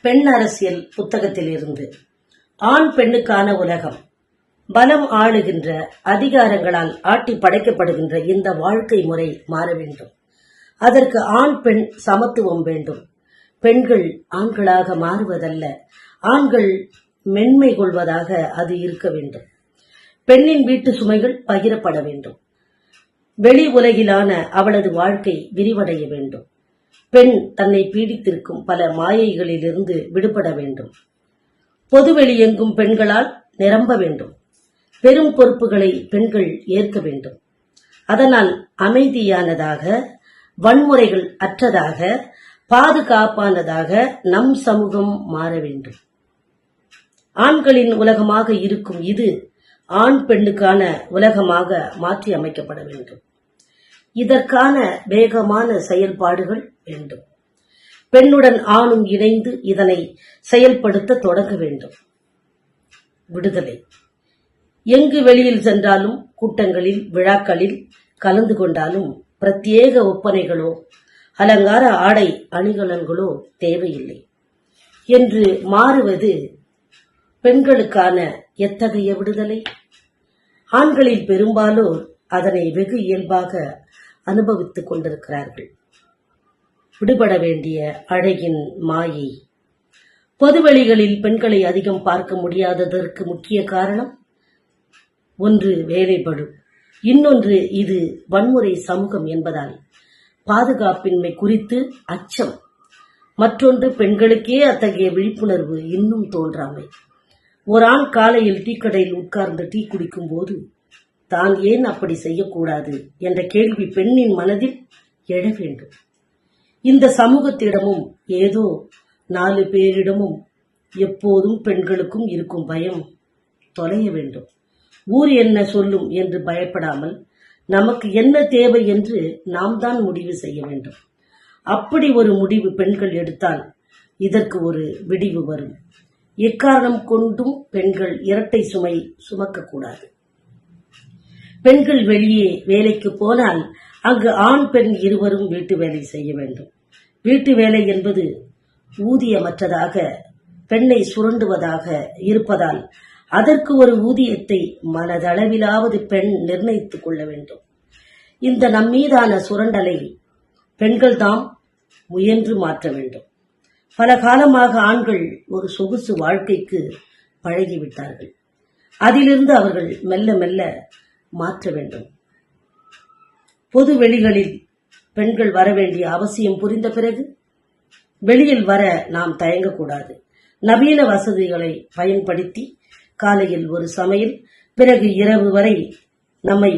பெண் அரசியல் புத்தகத்திலிருந்து. ஆண் பெண்ணுக்கான உலகம். பலம் ஆளுகின்ற அதிகாரங்களால் ஆட்டி படைக்கப்படுகின்ற இந்த வாழ்க்கை முறை மாற வேண்டும். அதற்கு ஆண் பெண் சமத்துவம் வேண்டும். பெண்கள் ஆண்களாக மாறுவதல்ல, ஆண்கள் மென்மை கொள்வதாக அது இருக்க வேண்டும். பெண்ணின் வீட்டு சுமைகள் பகிரப்பட வேண்டும். வெளி உலகிலான அவளது வாழ்க்கை விரிவடைய வேண்டும். பெண் தன்னை பீடித்திருக்கும் பல மாயைகளிலிருந்து விடுபட வேண்டும். பொதுவெளி எங்கும் பெண்களால் நிரம்ப வேண்டும். பெரும் பொறுப்புகளை பெண்கள் ஏற்க வேண்டும். அதனால் அமைதியானதாக, வன்முறைகள் அற்றதாக, பாதுகாப்பானதாக நம் சமூகம் மாற வேண்டும். ஆண்களின் உலகமாக இருக்கும் இது ஆண் பெண்ணுக்கான உலகமாக மாற்றி அமைக்கப்பட வேண்டும். இதற்கான வேகமான செயல்பாடுகள் வேண்டும். பெண்ணுடன் ஆணும் இணைந்து இதனை செயல்படுத்த தொடங்க வேண்டும். விடுதலை. எங்கு வெளியில் சென்றாலும், கூட்டங்களில், விழாக்களில் கலந்து கொண்டாலும் பிரத்யேக ஒப்பனைகளோ அலங்கார ஆடை அணிகலன்களோ தேவையில்லை என்று மாறுவது பெண்களுக்கான எத்தகைய விடுதலை? ஆண்களில் பெரும்பாலோர் அதனை வெகு இயல்பாக அனுபவித்துக் கொண்டிருக்கிறார்கள். விடுபட வேண்டிய அழகின் மாயை. பொதுவெளிகளில் பெண்களை அதிகம் பார்க்க முடியாததற்கு முக்கிய காரணம் ஒன்று வேலைப்பளு, இன்னொன்று இது வன்முறை சமூகம் என்பதால் பாதுகாப்பின்மை குறித்து அச்சம், மற்றொன்று பெண்களுக்கே அத்தகைய விழிப்புணர்வு இன்னும் தோன்றாமை. ஒரு ஆண் காலையில் டீக்கடையில் உட்கார்ந்து டீ குடிக்கும் போது தான் ஏன் அப்படி செய்யக்கூடாது என்ற கேள்வி பெண்ணின் மனதில் எழ வேண்டும். இந்த சமூகத்திடமும் ஏதோ 4 பேரிடமும் எப்போதும் பெண்களுக்கும் இருக்கும் பயம் தொலைய வேண்டும். ஊர் என்ன சொல்லும் என்று பயப்படாமல் நமக்கு என்ன தேவை என்று நாம் தான் முடிவு செய்ய வேண்டும். அப்படி ஒரு முடிவு பெண்கள் எடுத்தால் இதற்கு ஒரு விடிவு வரும். எக்காரணம் கொண்டும் பெண்கள் இரட்டை சுமை சுமக்கக்கூடாது. பெண்கள் வெளியே வேலைக்கு போனால் அங்கு ஆண் பெண் இருவரும் வீட்டு வேலை செய்ய வேண்டும். வீட்டு வேலை என்பது ஊதியமற்றதாக, பெண்ணை சுரண்டுவதாக இருப்பதால் அதற்கு ஒரு ஊதியத்தை மனதளவிலாவது பெண் நிர்ணயித்துக் கொள்ள வேண்டும். இந்த நம்மீதான சுரண்டலை பெண்கள் தாம் முயன்று மாற்ற வேண்டும். பல காலமாக ஆண்கள் ஒரு சொகுசு வாழ்க்கைக்கு பழகிவிட்டார்கள். அதிலிருந்து அவர்கள் மெல்ல மெல்ல மாற்ற வேண்டும். பொது வெளிகளில் பெண்கள் வர வேண்டிய அவசியம் புரிந்த பிறகு வெளியில் வர நாம் தயங்கக்கூடாது. நவீன வசதிகளை பயன்படுத்தி காலையில் ஒரு சமையல், பிறகு இரவு வரை நம்மை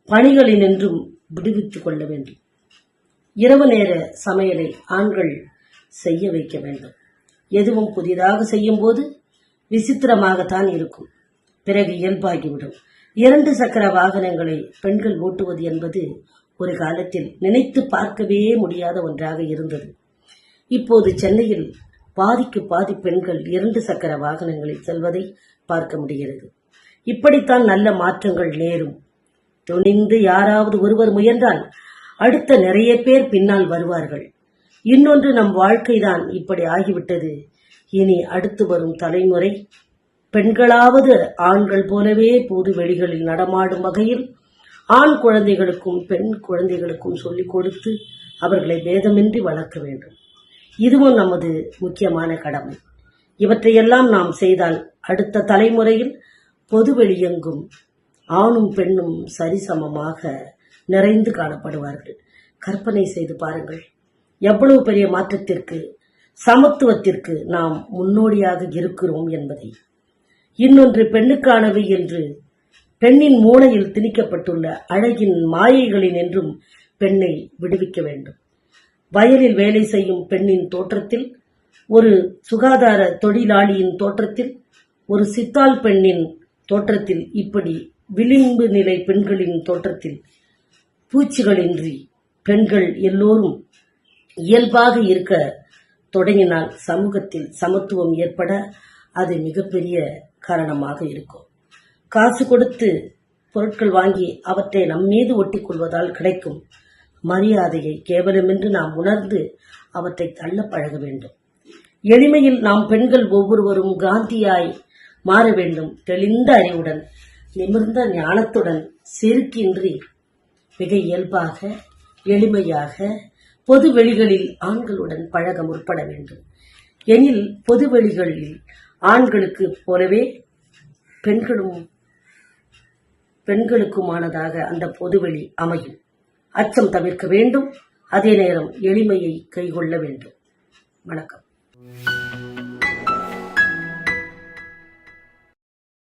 பணிகளினின்றும் விடுவித்துக் கொள்ள வேண்டும். இரவு நேர சமையலை ஆண்கள் செய்ய வைக்க வேண்டும். எதுவும் புதிதாக செய்யும் போது விசித்திரமாகத்தான் இருக்கும், பிறகு இயல்பாகிவிடும். 2 சக்கர வாகனங்களை பெண்கள் ஓட்டுவது என்பது ஒரு காலத்தில் நினைத்து பார்க்கவே முடியாத ஒன்றாக இருந்தது. இப்போது சென்னையில் பாதிக்கு பாதி பெண்கள் 2 சக்கர வாகனங்களில் செல்வதை பார்க்க முடிகிறது. இப்படித்தான் நல்ல மாற்றங்கள் நேரும். துணிந்து யாராவது ஒருவர் முயன்றால் அடுத்த நிறைய பேர் பின்னால் வருவார்கள். இன்னொன்று, நம் வாழ்க்கைதான் இப்படி ஆகிவிட்டது. இனி அடுத்து வரும் தலைமுறை பெண்களாவது ஆண்கள் போலவே பொது வெளிகளில் நடமாடும் வகையில் ஆண் குழந்தைகளுக்கும் பெண் குழந்தைகளுக்கும் சொல்லிக் கொடுத்து அவர்களை பேதமின்றி வளர்க்க வேண்டும். இதுவும் நமது முக்கியமான கடமை. இவற்றையெல்லாம் நாம் செய்தால் அடுத்த தலைமுறையில் பொதுவெளியெங்கும் ஆணும் பெண்ணும் சரிசமமாக நிறைந்து காணப்படுவார்கள். கற்பனை செய்து பாருங்கள், எவ்வளவு பெரிய மாற்றத்திற்கு, சமத்துவத்திற்கு நாம் முன்னோடியாக இருக்கிறோம் என்பதை. இன்னொன்று, பெண்ணுக்கானவை என்று பெண்ணின் மூளையில் திணிக்கப்பட்டுள்ள அழகின் மாயைகளின் என்றும் பெண்ணை விடுவிக்க வேண்டும். வயலில் வேலை செய்யும் பெண்ணின் தோற்றத்தில், ஒரு சுகாதார தொழிலாளியின் தோற்றத்தில், ஒரு சித்தாள் பெண்ணின் தோற்றத்தில், இப்படி விளிம்பு நிலை பெண்களின் தோற்றத்தில் பூச்சிகளின்றி பெண்கள் எல்லோரும் இயல்பாக இருக்க தொடங்கினால் சமூகத்தில் சமத்துவம் ஏற்பட அது மிகப்பெரிய காரணமாக இருக்கும். காசு கொடுத்து பொருட்கள் வாங்கி அவற்றை நம்மீது ஒட்டிக் கொள்வதால் கிடைக்கும் மரியாதையை கேவலமென்று நாம் உணர்ந்து அவற்றை தள்ள பழக வேண்டும். எளிமையில் நாம் பெண்கள் ஒவ்வொருவரும் காந்தியாய் மாற வேண்டும். தெளிந்த அறிவுடன், நிமிர்ந்த ஞானத்துடன், செருக்கின்றி மிக இயல்பாக, எளிமையாக பொது வெளிகளில் ஆண்களுடன் பழக முற்பட வேண்டும். எனில் பொது வெளிகளில் ஆண்களுக்கு போலவே பெண்களுக்குமானதாக அந்த பொதுவெளி அமையும். அச்சம் தவிர்க்க வேண்டும். அதே நேரம் எளிமையை கைக்கொள்ள வேண்டும். வணக்கம்.